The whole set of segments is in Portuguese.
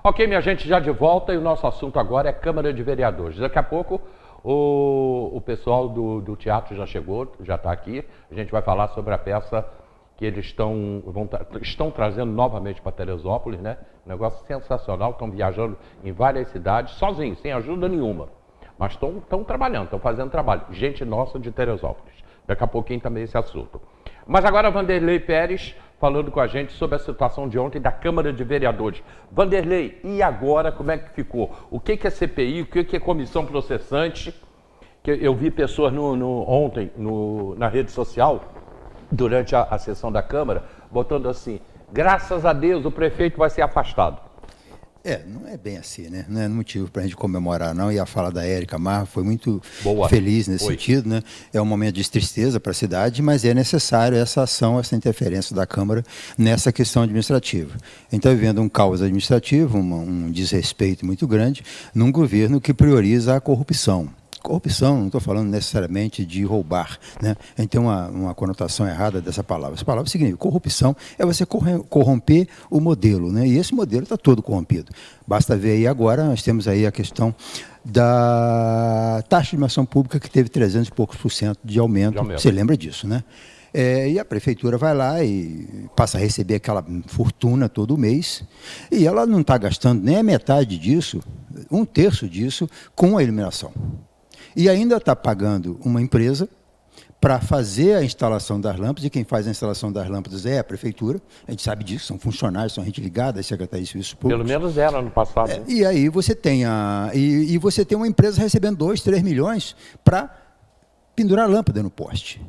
Ok, minha gente, já de volta e o nosso assunto agora é Câmara de Vereadores. Daqui a pouco o pessoal do teatro já chegou, já está aqui. A gente vai falar sobre a peça que eles estão trazendo novamente para Teresópolis, né? Um negócio sensacional, estão viajando em várias cidades, sozinhos, sem ajuda nenhuma. Mas estão trabalhando, estão fazendo trabalho. Gente nossa de Teresópolis. Daqui a pouquinho também esse assunto. Mas agora Vanderlei Pérez falando com a gente sobre a situação de ontem da Câmara de Vereadores. Vanderlei, e agora como é que ficou? O que é CPI, o que é comissão processante? Que eu vi pessoas ontem na rede social, durante a sessão da Câmara, botando assim, graças a Deus o prefeito vai ser afastado. Não é bem assim, né? Não é motivo para a gente comemorar, não. E a fala da Érica Marra foi muito Boa. feliz nesse sentido, né? É um momento de tristeza para a cidade, mas é necessário essa ação, essa interferência da Câmara nessa questão administrativa. A gente está vivendo um caos administrativo, um desrespeito muito grande, num governo que prioriza a corrupção. Corrupção, não estou falando necessariamente de roubar, né? A gente tem uma conotação errada dessa palavra. Essa palavra significa corrupção é você corromper o modelo, né? E esse modelo está todo corrompido. Basta ver aí agora, nós temos aí a questão da taxa de administração pública que teve 300 e poucos % de aumento. Você lembra disso, né? E a prefeitura vai lá e passa a receber aquela fortuna todo mês e ela não está gastando nem a metade disso, 1/3 disso, com a iluminação. E ainda está pagando uma empresa para fazer a instalação das lâmpadas, e quem faz a instalação das lâmpadas é a prefeitura, a gente sabe disso, são funcionários, são gente ligada às secretarias de serviços públicos. Pelo menos era no passado. E aí você tem você tem uma empresa recebendo 2, 3 milhões para pendurar lâmpada no poste.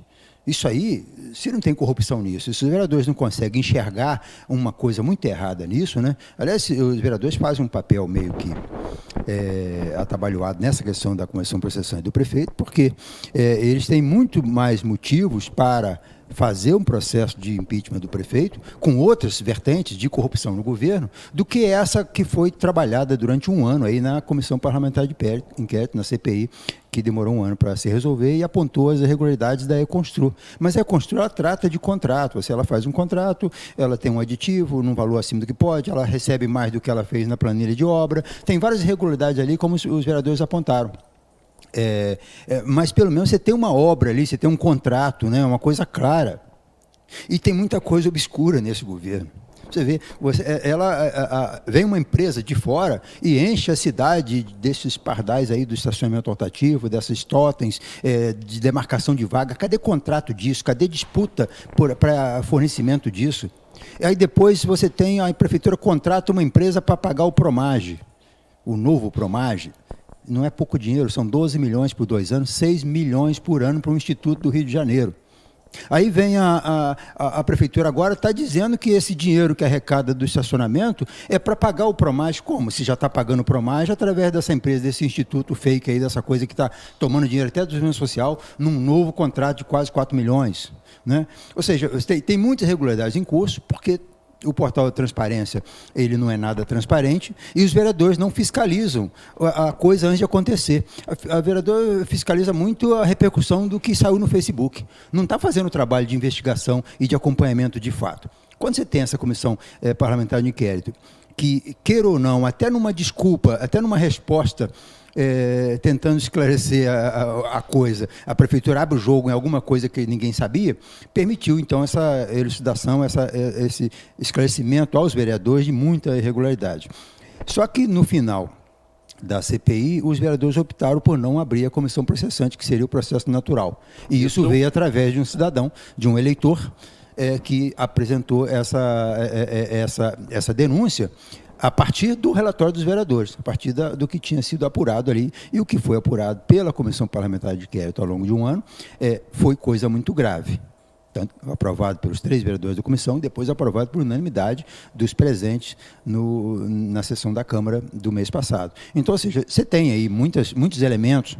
Isso aí, se não tem corrupção nisso, se os vereadores não conseguem enxergar uma coisa muito errada nisso, né? Aliás, os vereadores fazem um papel meio que atabalhoado nessa questão da comissão processante do prefeito, porque eles têm muito mais motivos para fazer um processo de impeachment do prefeito, com outras vertentes de corrupção no governo, do que essa que foi trabalhada durante um ano aí na Comissão Parlamentar de Inquérito, na CPI, que demorou um ano para se resolver e apontou as irregularidades da Econstru. Mas a Econstru, ela trata de contrato. Ela faz um contrato, ela tem um aditivo num valor acima do que pode, ela recebe mais do que ela fez na planilha de obra. Tem várias irregularidades ali, como os vereadores apontaram. Mas pelo menos você tem uma obra ali, você tem um contrato, né, uma coisa clara. E tem muita coisa obscura nesse governo. Você vê, vem uma empresa de fora e enche a cidade desses pardais aí do estacionamento rotativo, dessas totens, de demarcação de vaga. Cadê contrato disso? Cadê disputa para fornecimento disso? Aí depois você tem, a prefeitura contrata uma empresa para pagar o Promage, o novo Promage. Não é pouco dinheiro, são 12 milhões por 2 anos, 6 milhões por ano para o Instituto do Rio de Janeiro. Aí vem a prefeitura agora, está dizendo que esse dinheiro que arrecada do estacionamento é para pagar o Promage. Como? Se já está pagando o Promage através dessa empresa, desse instituto fake aí, dessa coisa que está tomando dinheiro até do desenvolvimento social, num novo contrato de quase 4 milhões. Né? Ou seja, tem muitas irregularidades em curso, porque o portal de transparência, ele não é nada transparente, e os vereadores não fiscalizam a coisa antes de acontecer. A vereadora fiscaliza muito a repercussão do que saiu no Facebook. Não está fazendo o trabalho de investigação e de acompanhamento de fato. Quando você tem essa comissão parlamentar de inquérito, que, queira ou não, até numa desculpa, até numa resposta, tentando esclarecer a coisa, a prefeitura abre o jogo em alguma coisa que ninguém sabia, permitiu, então, essa elucidação, esse esclarecimento aos vereadores de muita irregularidade. Só que, no final da CPI, os vereadores optaram por não abrir a comissão processante, que seria o processo natural. E isso veio através de um cidadão, de um eleitor, que apresentou essa denúncia, a partir do relatório dos vereadores, a partir do que tinha sido apurado ali, e o que foi apurado pela Comissão Parlamentar de Inquérito ao longo de um ano, foi coisa muito grave. Tanto aprovado pelos 3 vereadores da comissão, depois aprovado por unanimidade dos presentes na sessão da Câmara do mês passado. Então, ou seja, você tem aí muitos elementos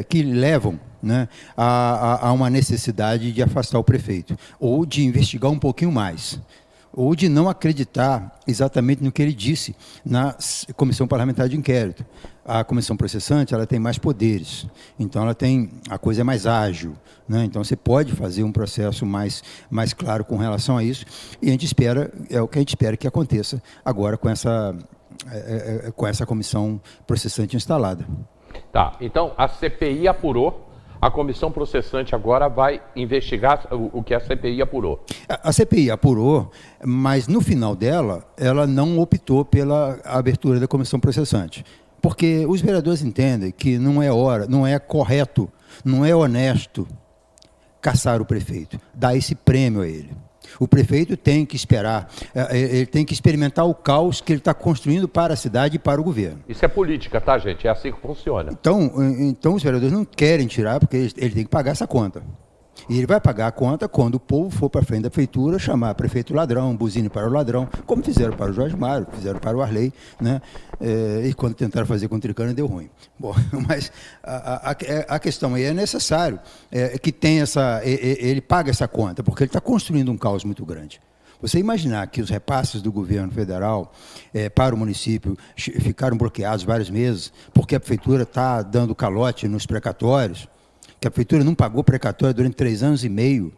que levam, né, a uma necessidade de afastar o prefeito, ou de investigar um pouquinho mais, ou de não acreditar exatamente no que ele disse na Comissão Parlamentar de Inquérito. A comissão processante, ela tem mais poderes, então a coisa é mais ágil, né? Então você pode fazer um processo mais claro com relação a isso, e a gente espera, é o que a gente espera que aconteça agora com essa com essa comissão processante instalada. Tá, então a CPI apurou, a comissão processante agora vai investigar o que a CPI apurou. A CPI apurou, mas no final dela, ela não optou pela abertura da comissão processante. Porque os vereadores entendem que não é correto, não é honesto caçar o prefeito, dar esse prêmio a ele. O prefeito tem que esperar, ele tem que experimentar o caos que ele está construindo para a cidade e para o governo. Isso é política, tá, gente? É assim que funciona. Então os vereadores não querem tirar, porque ele tem que pagar essa conta. E ele vai pagar a conta quando o povo for para frente da prefeitura, chamar prefeito ladrão, buzine para o ladrão, como fizeram para o Jorge Mário, fizeram para o Arley, né? E quando tentaram fazer com o Tricano deu ruim. Bom, mas a questão aí é necessário que tenha ele pague essa conta, porque ele está construindo um caos muito grande. Você imaginar que os repasses do governo federal para o município ficaram bloqueados vários meses, porque a prefeitura está dando calote nos precatórios, que a prefeitura não pagou precatório durante 3 anos e meio,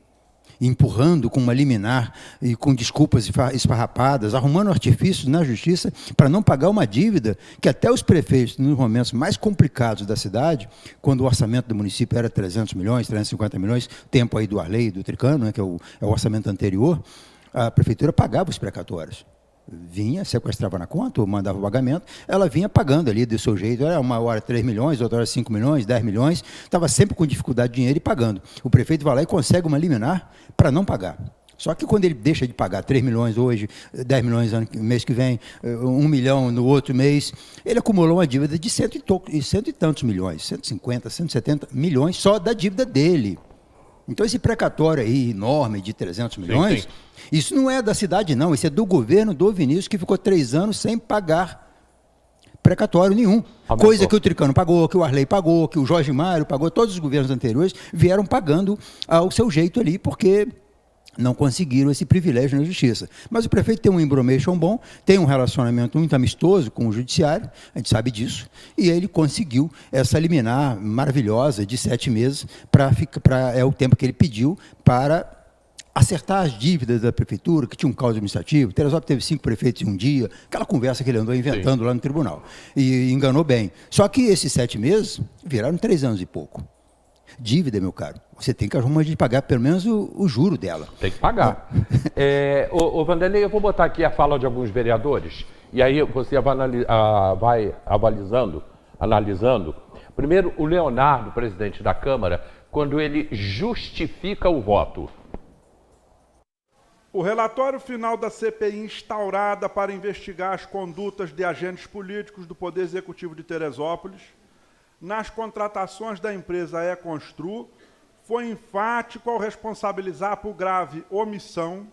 empurrando com uma liminar e com desculpas esfarrapadas, arrumando artifícios na justiça para não pagar uma dívida que até os prefeitos, nos momentos mais complicados da cidade, quando o orçamento do município era 300 milhões, 350 milhões, tempo aí do Arley e do Tricano, né, que é o orçamento anterior, a prefeitura pagava os precatórios. Vinha, sequestrava na conta, ou mandava o pagamento, ela vinha pagando ali do seu jeito, era uma hora 3 milhões, outra hora 5 milhões, 10 milhões, estava sempre com dificuldade de dinheiro e pagando. O prefeito vai lá e consegue uma liminar para não pagar. Só que quando ele deixa de pagar 3 milhões hoje, 10 milhões no mês que vem, 1 milhão no outro mês, ele acumulou uma dívida de cento e tantos milhões, 150, 170 milhões só da dívida dele. Então, esse precatório aí enorme de 300 milhões, sim. Isso não é da cidade, não. Isso é do governo do Vinícius, que ficou 3 anos sem pagar precatório nenhum. Coisa que o Tricano pagou, que o Arley pagou, que o Jorge Mário pagou, todos os governos anteriores vieram pagando ao seu jeito ali, porque não conseguiram esse privilégio na justiça. Mas o prefeito tem um embromation bom, tem um relacionamento muito amistoso com o judiciário, a gente sabe disso, e ele conseguiu essa liminar maravilhosa de 7 meses, é o tempo que ele pediu para acertar as dívidas da prefeitura, que tinha um caos administrativo. Teresópolis teve 5 prefeitos em um dia, aquela conversa que ele andou inventando, sim, lá no tribunal, e enganou bem. Só que esses 7 meses viraram 3 anos e pouco. Dívida, meu caro, você tem que arrumar de pagar pelo menos o juro dela. Tem que pagar. Ô Vanderlei, eu vou botar aqui a fala de alguns vereadores, e aí você vai analisando. Primeiro, o Leonardo, presidente da Câmara, quando ele justifica o voto. O relatório final da CPI instaurada para investigar as condutas de agentes políticos do Poder Executivo de Teresópolis nas contratações da empresa Econstru foi enfático ao responsabilizar por grave omissão,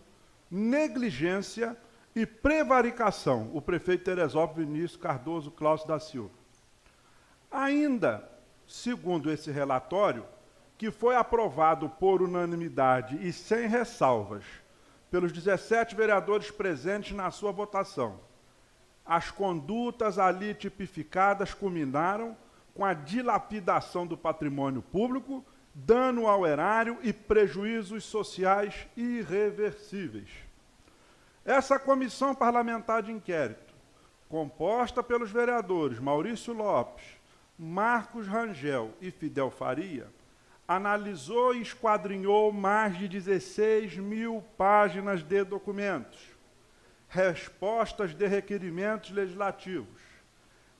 negligência e prevaricação o prefeito de Teresópolis, Vinícius Cardoso Cláudio da Silva. Ainda, segundo esse relatório, que foi aprovado por unanimidade e sem ressalvas pelos 17 vereadores presentes na sua votação, as condutas ali tipificadas culminaram com a dilapidação do patrimônio público, dano ao erário e prejuízos sociais irreversíveis. Essa comissão parlamentar de inquérito, composta pelos vereadores Maurício Lopes, Marcos Rangel e Fidel Faria, analisou e esquadrinhou mais de 16 mil páginas de documentos, respostas de requerimentos legislativos,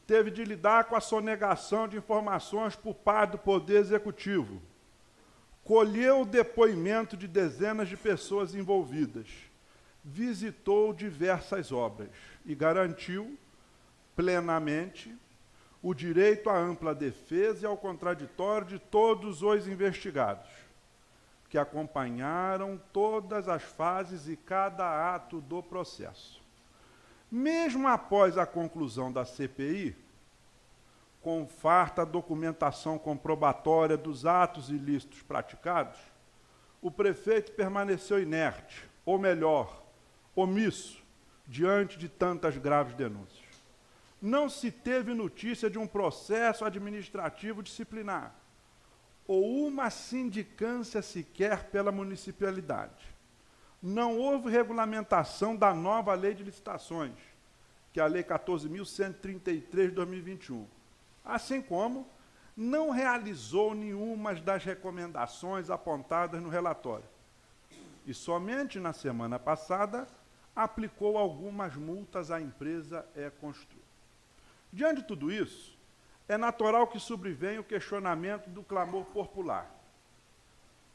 teve de lidar com a sonegação de informações por parte do Poder Executivo, colheu o depoimento de dezenas de pessoas envolvidas, visitou diversas obras e garantiu plenamente o direito à ampla defesa e ao contraditório de todos os investigados, que acompanharam todas as fases e cada ato do processo. Mesmo após a conclusão da CPI, com farta documentação comprobatória dos atos ilícitos praticados, o prefeito permaneceu inerte, ou melhor, omisso, diante de tantas graves denúncias. Não se teve notícia de um processo administrativo disciplinar, ou uma sindicância sequer pela municipalidade. Não houve regulamentação da nova lei de licitações, que é a Lei 14.133 de 2021. Assim como não realizou nenhuma das recomendações apontadas no relatório. E somente na semana passada aplicou algumas multas à empresa Econstru. Diante de tudo isso, é natural que sobrevenha o questionamento do clamor popular.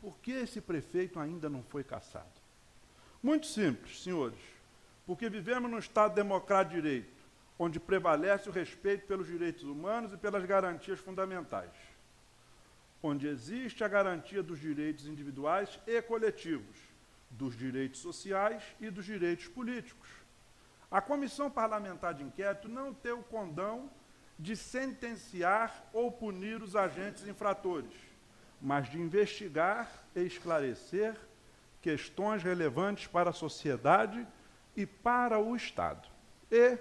Por que esse prefeito ainda não foi cassado? Muito simples, senhores, porque vivemos num Estado democrático de direito, onde prevalece o respeito pelos direitos humanos e pelas garantias fundamentais, onde existe a garantia dos direitos individuais e coletivos, dos direitos sociais e dos direitos políticos. A Comissão Parlamentar de Inquérito não tem o condão de sentenciar ou punir os agentes infratores, mas de investigar e esclarecer questões relevantes para a sociedade e para o Estado. E,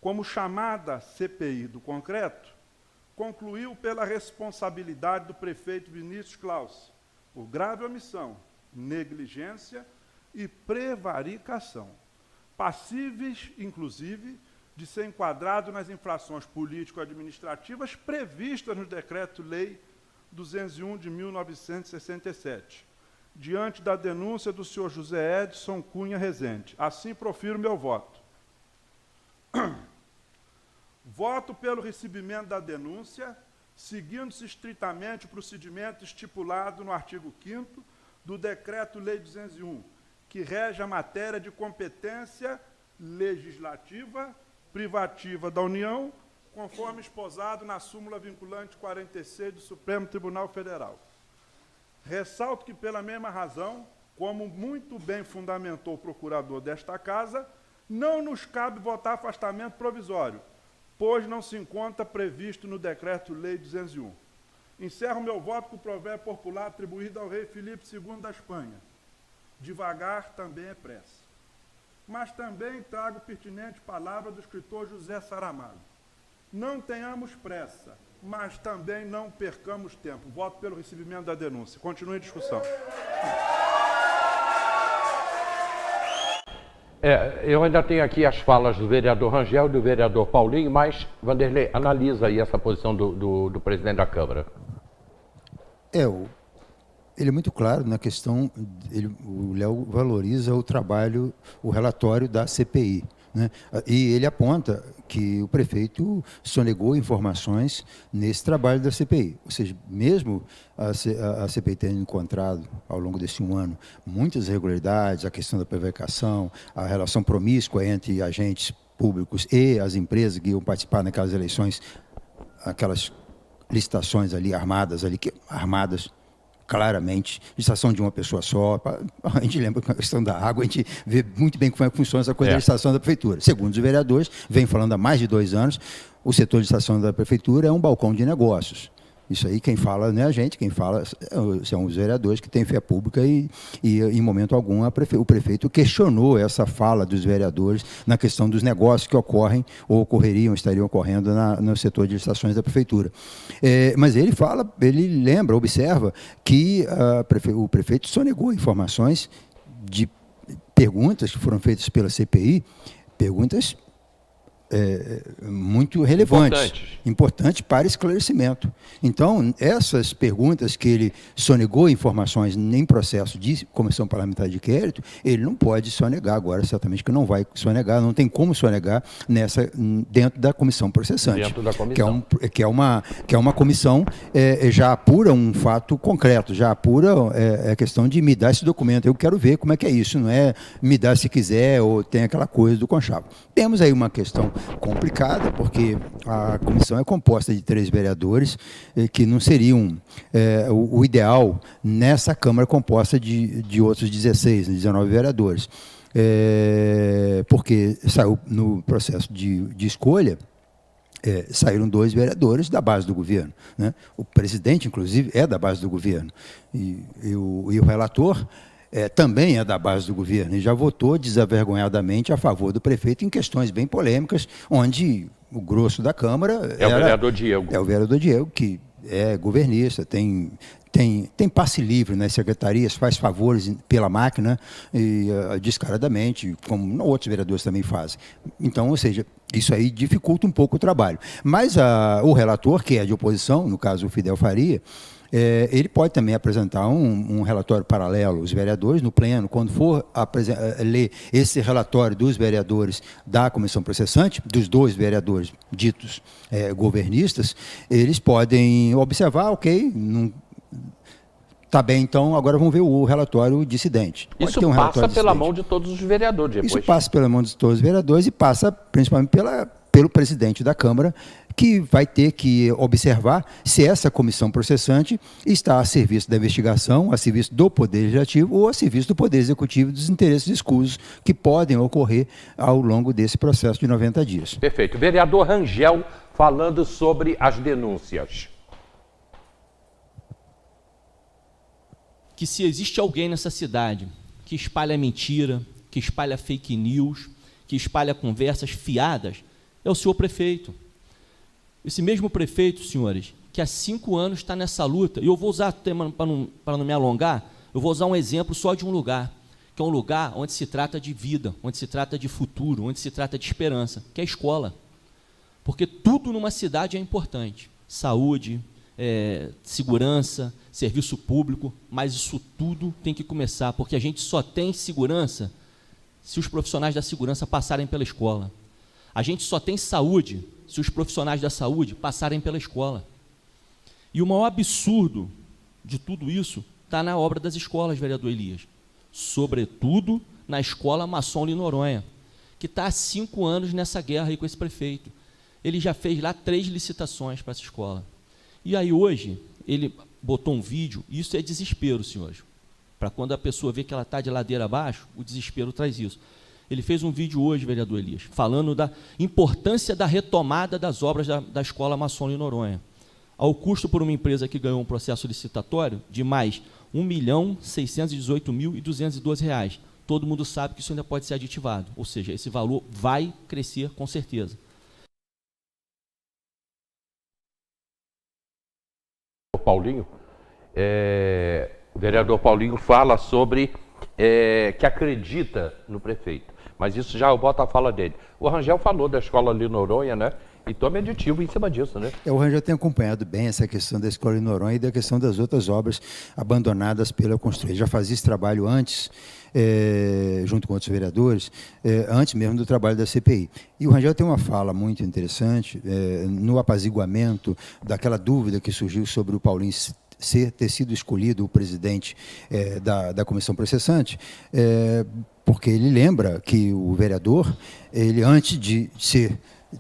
como chamada CPI do concreto, concluiu pela responsabilidade do prefeito Vinícius Claus, por grave omissão, negligência e prevaricação, passíveis, inclusive, de ser enquadrado nas infrações político-administrativas previstas no Decreto-Lei 201 de 1967, diante da denúncia do senhor José Edson Cunha Rezende. Assim profiro meu voto. Voto pelo recebimento da denúncia, seguindo-se estritamente o procedimento estipulado no artigo 5º do Decreto-Lei 201, que rege a matéria de competência legislativa privativa da União, conforme esposado na súmula vinculante 46 do Supremo Tribunal Federal. Ressalto que, pela mesma razão, como muito bem fundamentou o procurador desta Casa, não nos cabe votar afastamento provisório, pois não se encontra previsto no Decreto-Lei 201. Encerro meu voto com o provérbio popular atribuído ao rei Filipe II da Espanha. Devagar também é pressa. Mas também trago pertinente palavra do escritor José Saramago. Não tenhamos pressa, mas também não percamos tempo. Voto pelo recebimento da denúncia. Continue a discussão. Eu ainda tenho aqui as falas do vereador Rangel e do vereador Paulinho, mas, Vanderlei, analisa aí essa posição do presidente da Câmara. Ele é muito claro na questão, o Léo valoriza o trabalho, o relatório da CPI, né? E ele aponta que o prefeito sonegou informações nesse trabalho da CPI. Ou seja, mesmo a CPI tendo encontrado, ao longo desse um ano, muitas irregularidades, a questão da prevaricação, a relação promíscua entre agentes públicos e as empresas que iam participar naquelas eleições, aquelas licitações ali armadas, claramente, licitação de uma pessoa só. A gente lembra que a questão da água, a gente vê muito bem como é que funciona essa coisa da licitação da prefeitura. Segundo os vereadores, vem falando há mais de 2 anos, o setor de licitação da prefeitura é um balcão de negócios. Isso aí quem fala não é a gente, quem fala são os vereadores que têm fé pública e em momento algum o prefeito questionou essa fala dos vereadores na questão dos negócios que ocorrem ou ocorreriam, estariam ocorrendo no setor de licitações da prefeitura. Mas ele lembra, observa que o prefeito sonegou informações de perguntas que foram feitas pela CPI, perguntas muito relevantes, importantes para esclarecimento. Então, essas perguntas que ele sonegou informações em processo de comissão parlamentar de inquérito, ele não pode sonegar agora, certamente que não vai sonegar, não tem como sonegar dentro da comissão processante. Dentro da comissão. Que é uma comissão, já apura um fato concreto, já apura a questão de me dar esse documento, eu quero ver como é que é isso, não é me dar se quiser, ou tem aquela coisa do conchavo. Temos aí uma questão complicada, porque a comissão é composta de 3 vereadores, que não seriam o ideal nessa Câmara composta de outros 16, 19 vereadores. Porque saiu no processo de escolha, saíram 2 vereadores da base do governo, né? O presidente, inclusive, é da base do governo. E o relator também é da base do governo e já votou desavergonhadamente a favor do prefeito em questões bem polêmicas, onde o grosso da Câmara o vereador Diego. É o vereador Diego, que é governista, tem passe livre nas secretarias, faz favores pela máquina, e, descaradamente, como outros vereadores também fazem. Então, ou seja, isso aí dificulta um pouco o trabalho. Mas o relator, que é de oposição, no caso o Fidel Faria, ele pode também apresentar um relatório paralelo aos vereadores no pleno, quando for ler esse relatório dos vereadores da comissão processante, dos dois vereadores ditos governistas, eles podem observar, ok, não está bem, então agora vamos ver o relatório dissidente. Isso passa pela mão de todos os vereadores depois. Isso passa pela mão de todos os vereadores e passa principalmente pelo presidente da Câmara, que vai ter que observar se essa comissão processante está a serviço da investigação, a serviço do Poder Legislativo ou a serviço do Poder Executivo dos interesses escusos que podem ocorrer ao longo desse processo de 90 dias. Perfeito. Vereador Rangel falando sobre as denúncias. Que se existe alguém nessa cidade que espalha mentira, que espalha fake news, que espalha conversas fiadas, é o senhor prefeito. Esse mesmo prefeito, senhores, que há 5 anos está nessa luta, e eu vou usar o tema para não me alongar, eu vou usar um exemplo só de um lugar, que é um lugar onde se trata de vida, onde se trata de futuro, onde se trata de esperança, que é a escola. Porque tudo numa cidade é importante. Saúde, segurança, serviço público, mas isso tudo tem que começar, porque a gente só tem segurança se os profissionais da segurança passarem pela escola. A gente só tem saúde se os profissionais da saúde passarem pela escola. E o maior absurdo de tudo isso está na obra das escolas, vereador Elias. Sobretudo na escola Masson Noronha, que está há 5 anos nessa guerra aí com esse prefeito. Ele já fez lá 3 licitações para essa escola. E aí hoje, ele botou um vídeo, e isso é desespero, senhores. Para quando a pessoa vê que ela está de ladeira abaixo, o desespero traz isso. Ele fez um vídeo hoje, vereador Elias, falando da importância da retomada das obras da escola Masson Noronha, ao custo por uma empresa que ganhou um processo licitatório de mais R$ 1.618.212. Todo mundo sabe que isso ainda pode ser aditivado, ou seja, esse valor vai crescer com certeza. Paulinho, o vereador Paulinho fala sobre que acredita no prefeito. Mas isso já eu boto a fala dele. O Rangel falou da escola ali Noronha, né? E tome aditivo em cima disso, né? O Rangel tem acompanhado bem essa questão da escola de Noronha e da questão das outras obras abandonadas pela Construir. Já fazia esse trabalho antes, junto com outros vereadores, antes mesmo do trabalho da CPI. E o Rangel tem uma fala muito interessante no apaziguamento daquela dúvida que surgiu sobre o Paulinho ter sido escolhido o presidente da comissão processante, porque ele lembra que o vereador, ele antes de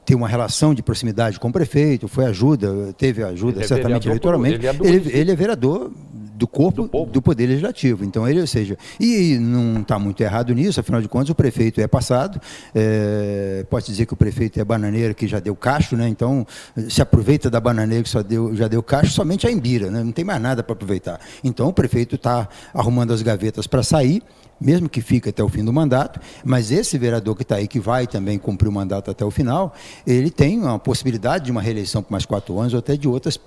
ter uma relação de proximidade com o prefeito, teve ajuda certamente eleitoralmente, ele é vereador do corpo do Poder Legislativo. Então, ou seja, e não está muito errado nisso, afinal de contas, o prefeito é passado, pode dizer que o prefeito é bananeira que já deu cacho, né? Então, se aproveita da bananeira que já deu cacho, somente a Embira, né? Não tem mais nada para aproveitar. Então, o prefeito está arrumando as gavetas para sair, mesmo que fique até o fim do mandato, mas esse vereador que está aí, que vai também cumprir o mandato até o final, ele tem uma possibilidade de uma reeleição por mais 4 anos, ou até de outras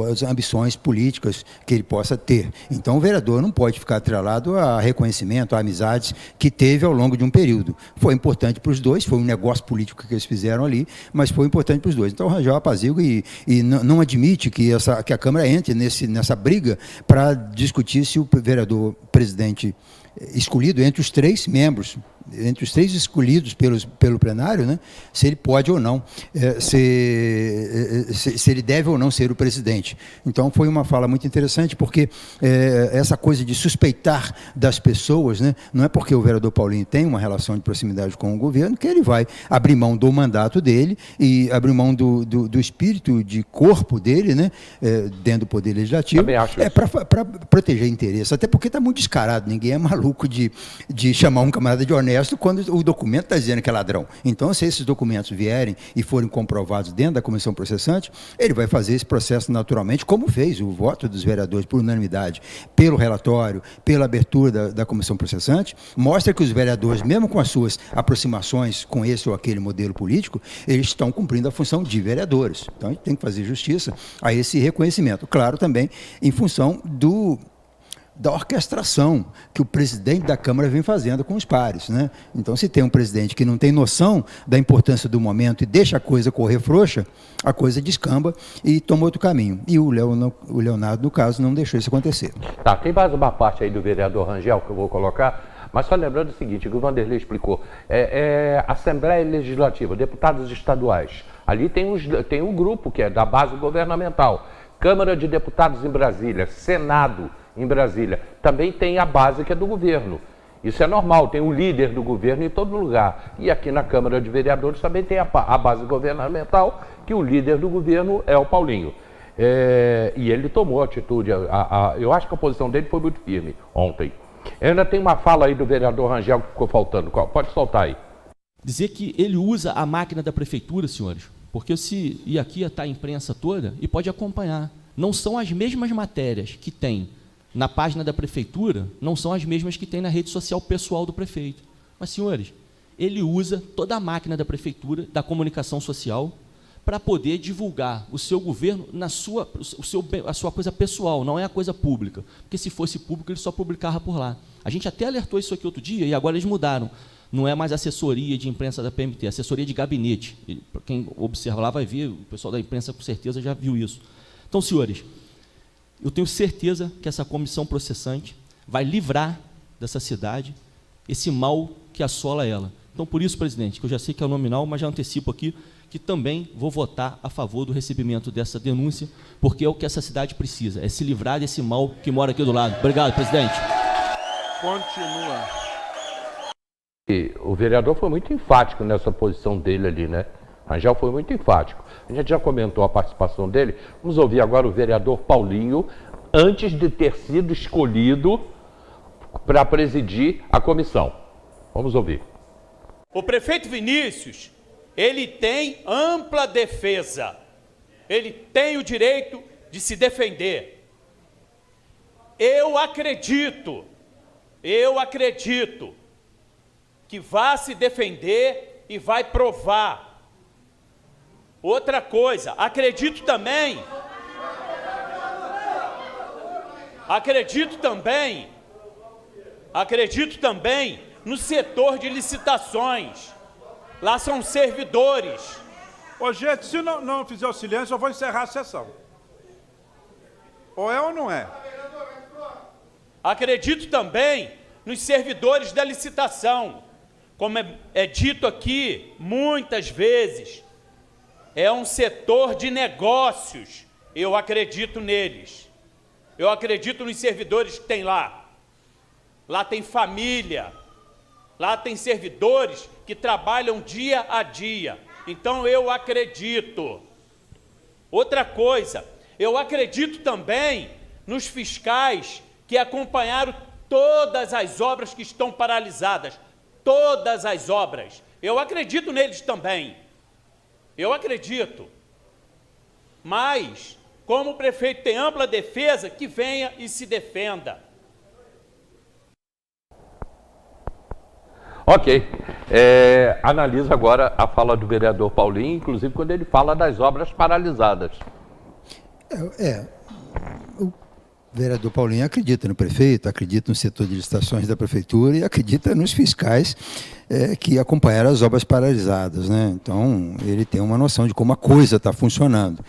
as ambições políticas que ele possa ter. Então, o vereador não pode ficar atrelado a reconhecimento, a amizades que teve ao longo de um período. Foi importante para os dois, foi um negócio político que eles fizeram ali, mas foi importante para os dois. Então, o Rangel apazigua e não admite que a Câmara entre nessa briga para discutir se o vereador presidente escolhido entre os 3 membros, entre os 3 escolhidos pelo plenário, né, se ele pode ou não, se ele deve ou não ser o presidente. Então, foi uma fala muito interessante, porque essa coisa de suspeitar das pessoas, né, não é porque o vereador Paulinho tem uma relação de proximidade com o governo que ele vai abrir mão do mandato dele e abrir mão do espírito de corpo dele, né, dentro do Poder Legislativo, para proteger interesses, até porque está muito descarado, ninguém é maluco maluco de chamar um camarada de honesto quando o documento está dizendo que é ladrão. Então, se esses documentos vierem e forem comprovados dentro da comissão processante, ele vai fazer esse processo naturalmente, como fez o voto dos vereadores por unanimidade, pelo relatório, pela abertura da comissão processante, mostra que os vereadores, mesmo com as suas aproximações com esse ou aquele modelo político, eles estão cumprindo a função de vereadores. Então, a gente tem que fazer justiça a esse reconhecimento. Claro, também em função da orquestração que o presidente da Câmara vem fazendo com os pares, né? Então, se tem um presidente que não tem noção da importância do momento e deixa a coisa correr frouxa, a coisa descamba e toma outro caminho. E o Leonardo, no caso, não deixou isso acontecer. Tá, tem mais uma parte aí do vereador Rangel que eu vou colocar, mas só lembrando o seguinte, que o Vanderlei explicou, Assembleia Legislativa, deputados estaduais, ali tem um grupo que é da base governamental, Câmara de Deputados em Brasília, Senado em Brasília, também tem a base que é do governo. Isso é normal, tem um líder do governo em todo lugar. E aqui na Câmara de Vereadores também tem a base governamental, que o líder do governo é o Paulinho. E ele tomou atitude, eu acho que a posição dele foi muito firme ontem. Ainda tem uma fala aí do vereador Rangel que ficou faltando, pode soltar aí. Dizer que ele usa a máquina da prefeitura, senhores, porque e aqui está a imprensa toda e pode acompanhar. Não são as mesmas matérias que tem na página da prefeitura, não são as mesmas que tem na rede social pessoal do prefeito. Mas, senhores, ele usa toda a máquina da prefeitura, da comunicação social, para poder divulgar o seu governo a sua coisa pessoal, não é a coisa pública. Porque se fosse público, ele só publicava por lá. A gente até alertou isso aqui outro dia e agora eles mudaram. Não é mais assessoria de imprensa da PMT, é assessoria de gabinete. Para quem observa lá vai ver, o pessoal da imprensa com certeza já viu isso. Então, senhores, eu tenho certeza que essa comissão processante vai livrar dessa cidade esse mal que assola ela. Então, por isso, presidente, que eu já sei que é o nominal, mas já antecipo aqui que também vou votar a favor do recebimento dessa denúncia, porque é o que essa cidade precisa, é se livrar desse mal que mora aqui do lado. Obrigado, presidente. Continua. E o vereador foi muito enfático nessa posição dele ali, né? Rangel foi muito enfático. A gente já comentou a participação dele. Vamos ouvir agora o vereador Paulinho, antes de ter sido escolhido para presidir a comissão. Vamos ouvir. O prefeito Vinícius, ele tem ampla defesa. Ele tem o direito de se defender. Eu acredito que vai se defender e vai provar. Outra coisa, acredito também no setor de licitações. Lá são servidores. Ô, gente, se não fizer o silêncio, eu vou encerrar a sessão. Ou é ou não é? Acredito também nos servidores da licitação. Como é dito aqui muitas vezes, é um setor de negócios. Eu acredito neles. Eu acredito nos servidores que tem lá. Lá tem família. Lá tem servidores que trabalham dia a dia. Então eu acredito. Outra coisa, eu acredito também nos fiscais que acompanharam todas as obras que estão paralisadas. Todas as obras. Eu acredito neles também. Eu acredito. Mas, como o prefeito tem ampla defesa, que venha e se defenda. Ok. Analisa agora a fala do vereador Paulinho, inclusive quando ele fala das obras paralisadas. O vereador Paulinho acredita no prefeito, acredita no setor de licitações da prefeitura e acredita nos fiscais que acompanharam as obras paralisadas, né? Então, ele tem uma noção de como a coisa está funcionando.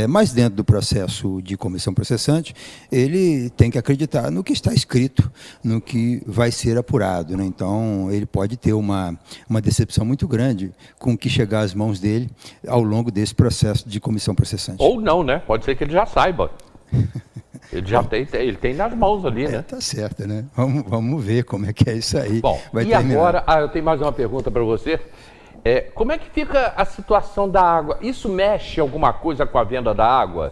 Mas dentro do processo de comissão processante, ele tem que acreditar no que está escrito, no que vai ser apurado, né? Então, ele pode ter uma decepção muito grande com o que chegar às mãos dele ao longo desse processo de comissão processante. Ou não, né? Pode ser que ele já saiba. Ele já tem nas mãos ali, né? Tá certo, né? Vamos ver como é que é isso aí. Bom, vai e terminar. Agora, eu tenho mais uma pergunta para você. Como é que fica a situação da água? Isso mexe alguma coisa com a venda da água?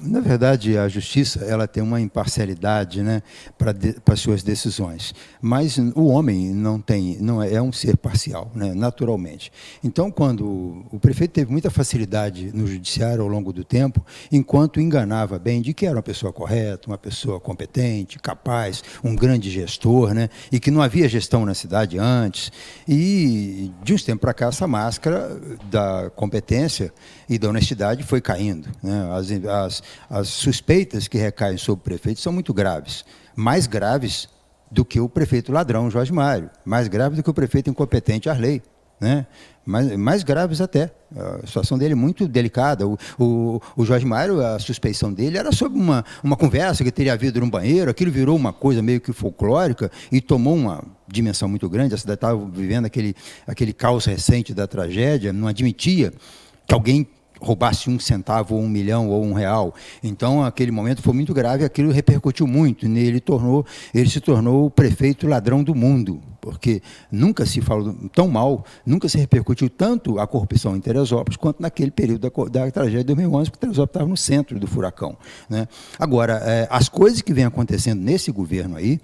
Na verdade, a justiça ela tem uma imparcialidade, né, para suas decisões, mas o homem não é um ser parcial, né, naturalmente. Então, quando o prefeito teve muita facilidade no judiciário ao longo do tempo, enquanto enganava bem de que era uma pessoa correta, uma pessoa competente, capaz, um grande gestor, né, e que não havia gestão na cidade antes, e de uns tempos para cá essa máscara da competência e da honestidade foi caindo, né? As suspeitas que recaem sobre o prefeito são muito graves, mais graves do que o prefeito ladrão Jorge Mário, mais graves do que o prefeito incompetente Arley, né? Mais graves até. A situação dele é muito delicada. O Jorge Mário, a suspeição dele era sobre uma conversa que teria havido num banheiro, aquilo virou uma coisa meio que folclórica e tomou uma dimensão muito grande. A cidade estava vivendo aquele caos recente da tragédia, não admitia que alguém roubasse 1 centavo, ou 1 milhão, ou R$1. Então, aquele momento foi muito grave, aquilo repercutiu muito. Ele se tornou o prefeito ladrão do mundo, porque nunca se falou tão mal, nunca se repercutiu tanto a corrupção em Teresópolis, quanto naquele período da tragédia de 2011, porque Teresópolis estava no centro do furacão, né? Agora, as coisas que vêm acontecendo nesse governo aí,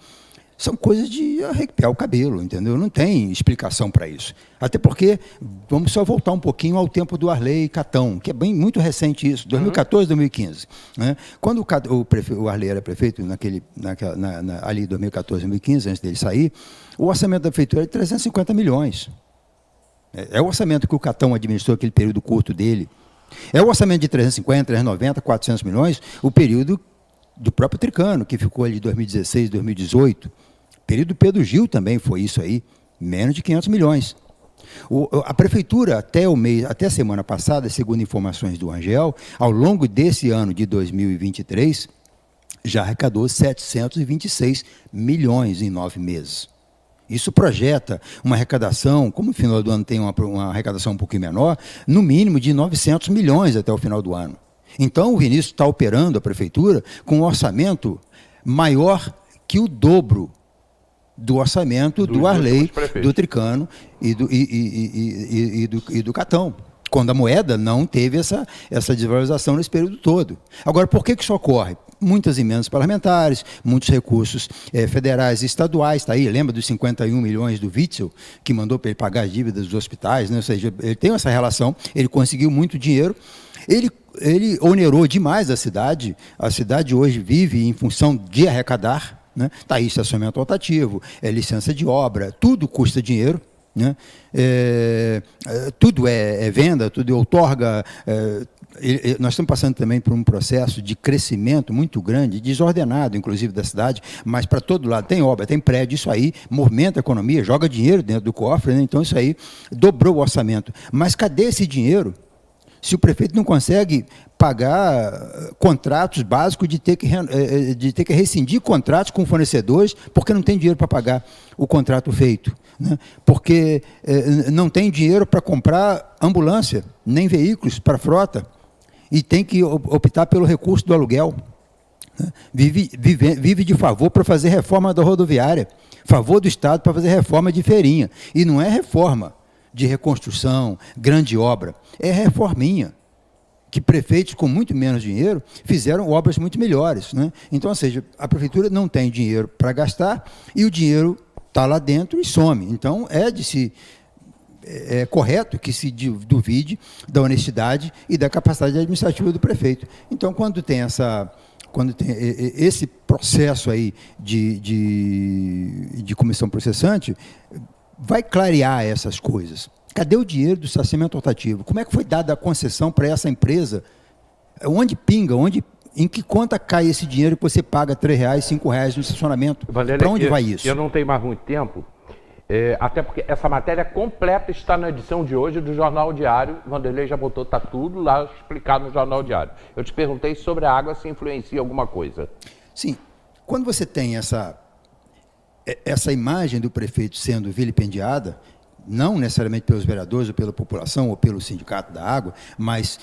são coisas de arrepiar o cabelo, entendeu? Não tem explicação para isso. Até porque, vamos só voltar um pouquinho ao tempo do Arley Catão, que é muito recente isso, 2014, 2015. Né? Quando o Arley era prefeito, ali 2014, 2015, antes dele sair, o orçamento da prefeitura era de 350 milhões. É o orçamento que o Catão administrou aquele período curto dele. É o orçamento de 350, 390, 400 milhões, o período do próprio Tricano, que ficou ali de 2016, 2018. O período do Pedro Gil também foi isso aí, menos de 500 milhões. A prefeitura, até a semana passada, segundo informações do Angel, ao longo desse ano de 2023, já arrecadou 726 milhões em 9 meses. Isso projeta uma arrecadação, como no final do ano tem uma arrecadação um pouquinho menor, no mínimo de 900 milhões até o final do ano. Então, o Vinícius está operando a prefeitura com um orçamento maior que o dobro do orçamento do Arley, do Tricano e do Catão, quando a moeda não teve essa desvalorização nesse período todo. Agora, por que isso ocorre? Muitas emendas parlamentares, muitos recursos federais e estaduais, está aí, lembra dos 51 milhões do Witzel, que mandou para ele pagar as dívidas dos hospitais, né? Ou seja, ele tem essa relação, ele conseguiu muito dinheiro, ele onerou demais a cidade hoje vive em função de arrecadar, né? Está aí estacionamento rotativo, licença de obra, tudo custa dinheiro, né? Tudo é venda, tudo é outorga. Nós estamos passando também por um processo de crescimento muito grande, desordenado, inclusive, da cidade, mas para todo lado tem obra, tem prédio, isso aí movimenta a economia, joga dinheiro dentro do cofre, né? Então isso aí dobrou o orçamento. Mas cadê esse dinheiro? Se o prefeito não consegue pagar contratos básicos de ter que rescindir contratos com fornecedores porque não tem dinheiro para pagar o contrato feito, né? Porque não tem dinheiro para comprar ambulância, nem veículos para frota, e tem que optar pelo recurso do aluguel, né? Vive de favor para fazer reforma da rodoviária, favor do Estado para fazer reforma de feirinha, e não é reforma de reconstrução, grande obra, é reforminha, que prefeitos com muito menos dinheiro fizeram obras muito melhores, né? Então, ou seja, a prefeitura não tem dinheiro para gastar e o dinheiro está lá dentro e some. Então, é correto que se duvide da honestidade e da capacidade administrativa do prefeito. Então, quando tem esse processo aí de comissão processante, vai clarear essas coisas. Cadê o dinheiro do estacionamento rotativo? Como é que foi dada a concessão para essa empresa? Onde pinga? Em que conta cai esse dinheiro que você paga R$3, R$5 no estacionamento? Para onde vai isso? Eu não tenho mais muito tempo, até porque essa matéria completa está na edição de hoje do Jornal Diário. Vanderlei já botou, está tudo lá explicado no Jornal Diário. Eu te perguntei sobre a água, se influencia alguma coisa. Sim. Quando você tem essa imagem do prefeito sendo vilipendiada, não necessariamente pelos vereadores, ou pela população, ou pelo sindicato da água, mas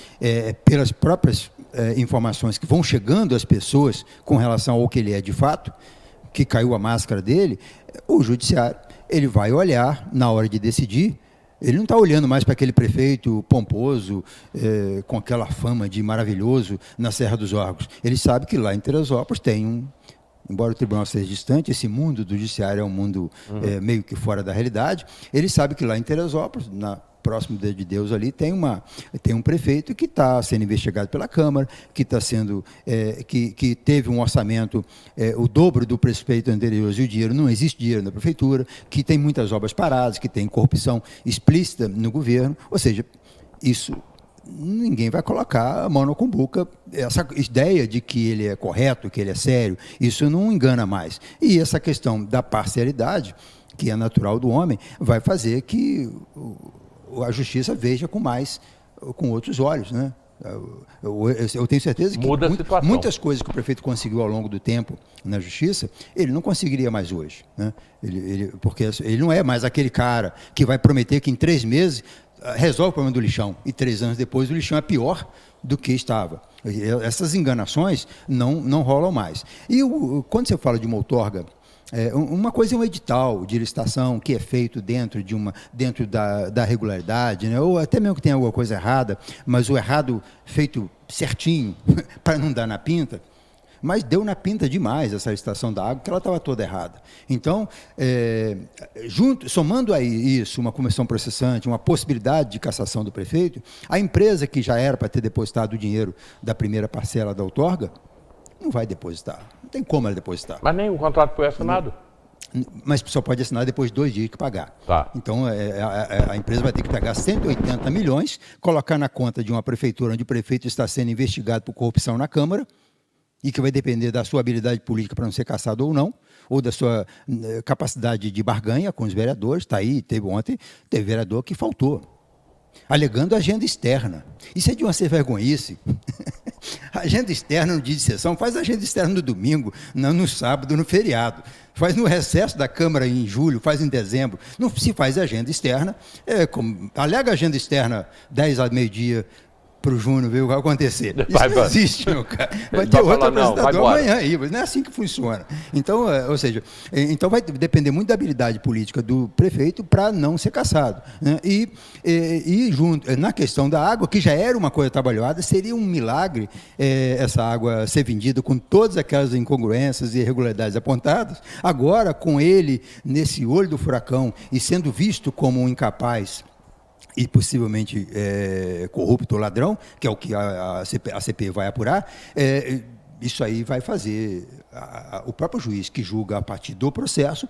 pelas próprias informações que vão chegando às pessoas com relação ao que ele é de fato, que caiu a máscara dele, o judiciário ele vai olhar, na hora de decidir, Ele não está olhando mais para aquele prefeito pomposo, com aquela fama de maravilhoso na Serra dos Órgãos. Ele sabe que lá em Teresópolis tem embora o tribunal seja distante, esse mundo do judiciário é um mundo meio que fora da realidade. Ele sabe que lá em Teresópolis, próximo de Deus ali, tem um prefeito que está sendo investigado pela Câmara, que está sendo, que teve um orçamento o dobro do prefeito anterior, e o dinheiro, não existe dinheiro na prefeitura, que tem muitas obras paradas, que tem corrupção explícita no governo, ou seja, isso ninguém vai colocar a mão na cumbuca. Essa ideia de que ele é correto, que ele é sério, isso não engana mais. E essa questão da parcialidade, que é natural do homem, vai fazer que a justiça veja com outros olhos, né? Eu tenho certeza que muitas coisas que o prefeito conseguiu ao longo do tempo na justiça, ele não conseguiria mais hoje, né? Porque ele não é mais aquele cara que vai prometer que em 3 meses resolve o problema do lixão, e 3 anos depois o lixão é pior do que estava. Essas enganações não rolam mais. E quando você fala de uma outorga, uma coisa é um edital de licitação que é feito dentro da regularidade, né? Ou até mesmo que tenha alguma coisa errada, mas o errado feito certinho, para não dar na pinta. Mas deu na pinta demais essa licitação da água, que ela estava toda errada. Então, somando aí isso, uma comissão processante, uma possibilidade de cassação do prefeito, a empresa que já era para ter depositado o dinheiro da primeira parcela da outorga, não vai depositar. Não tem como ela depositar. Mas nem o contrato foi assinado? Mas só pode assinar depois de 2 dias que pagar. Tá. Então, a empresa vai ter que pagar 180 milhões, colocar na conta de uma prefeitura onde o prefeito está sendo investigado por corrupção na Câmara, e que vai depender da sua habilidade política para não ser cassado ou não, ou da sua capacidade de barganha com os vereadores. Está aí, teve vereador que faltou, alegando agenda externa. Isso é de uma sem-vergonhice. Agenda externa no dia de sessão, faz agenda externa no domingo, não no sábado, no feriado. Faz no recesso da Câmara em julho, faz em dezembro. Não se faz agenda externa. Alega agenda externa 10 ao meio-dia, para o Júnior ver o que vai acontecer. Isso não existe, meu cara. Vai ter outro apresentador amanhã aí, mas não é assim que funciona. Então, então vai depender muito da habilidade política do prefeito para não ser cassado, né? E junto, na questão da água, que já era uma coisa trabalhada, seria um milagre essa água ser vendida com todas aquelas incongruências e irregularidades apontadas. Agora, com ele nesse olho do furacão e sendo visto como um incapaz e possivelmente corrupto ou ladrão, que é o que a CPI vai apurar, isso aí vai fazer o próprio juiz que julga a partir do processo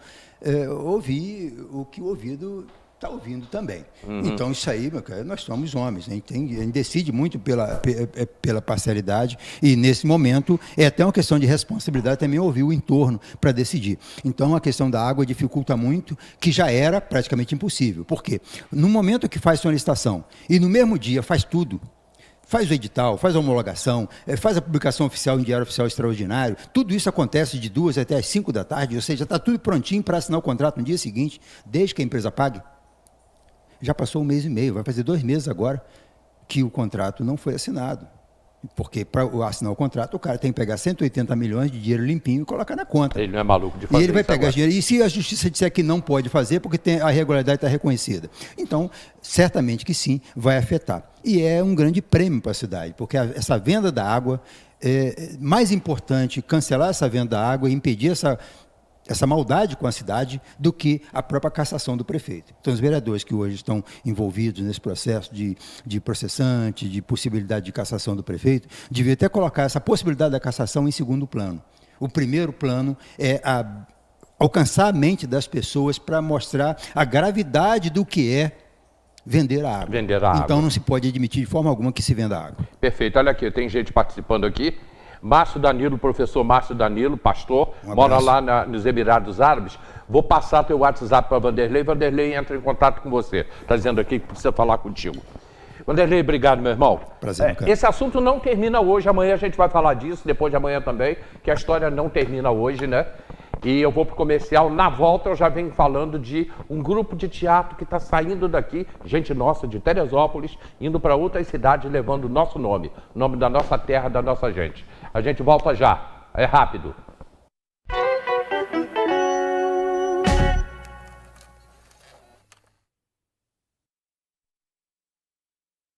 ouvir o que o ouvido está ouvindo também. Então, isso aí, meu cara, nós somos homens, a gente decide muito pela parcialidade, e nesse momento é até uma questão de responsabilidade também ouvir o entorno para decidir. Então, a questão da água dificulta muito, que já era praticamente impossível. Por quê? No momento que faz sua licitação e no mesmo dia faz tudo, faz o edital, faz a homologação, faz a publicação oficial em Diário Oficial Extraordinário, tudo isso acontece de 2 até as 5 da tarde, ou seja, está tudo prontinho para assinar o contrato no dia seguinte, desde que a empresa pague. Já passou 1 mês e meio, vai fazer 2 meses agora que o contrato não foi assinado. Porque para assinar o contrato, o cara tem que pegar 180 milhões de dinheiro limpinho e colocar na conta. Ele não é maluco de fazer isso. E ele vai pegar dinheiro. E se a justiça disser que não pode fazer, porque a irregularidade está reconhecida. Então, certamente que sim, vai afetar. E é um grande prêmio para a cidade, porque essa venda da água, é mais importante cancelar essa venda da água e impedir essa maldade com a cidade do que a própria cassação do prefeito. Então, os vereadores que hoje estão envolvidos nesse processo de processante, de possibilidade de cassação do prefeito, deviam até colocar essa possibilidade da cassação em segundo plano. O primeiro plano é alcançar a mente das pessoas para mostrar a gravidade do que é vender a água. Então, não se pode admitir de forma alguma que se venda água. Perfeito. Olha aqui, tem gente participando aqui. Márcio Danilo, professor Márcio Danilo, pastor, mora lá nos Emirados Árabes. Vou passar teu WhatsApp para Vanderlei. Vanderlei entra em contato com você. Está dizendo aqui que precisa falar contigo. Vanderlei, obrigado, meu irmão. Prazer, cara. Esse assunto não termina hoje. Amanhã a gente vai falar disso, depois de amanhã também, que a história não termina hoje, né? E eu vou para o comercial. Na volta eu já venho falando de um grupo de teatro que está saindo daqui, gente nossa de Teresópolis, indo para outras cidades levando o nosso nome, o nome da nossa terra, da nossa gente. A gente volta já. É rápido.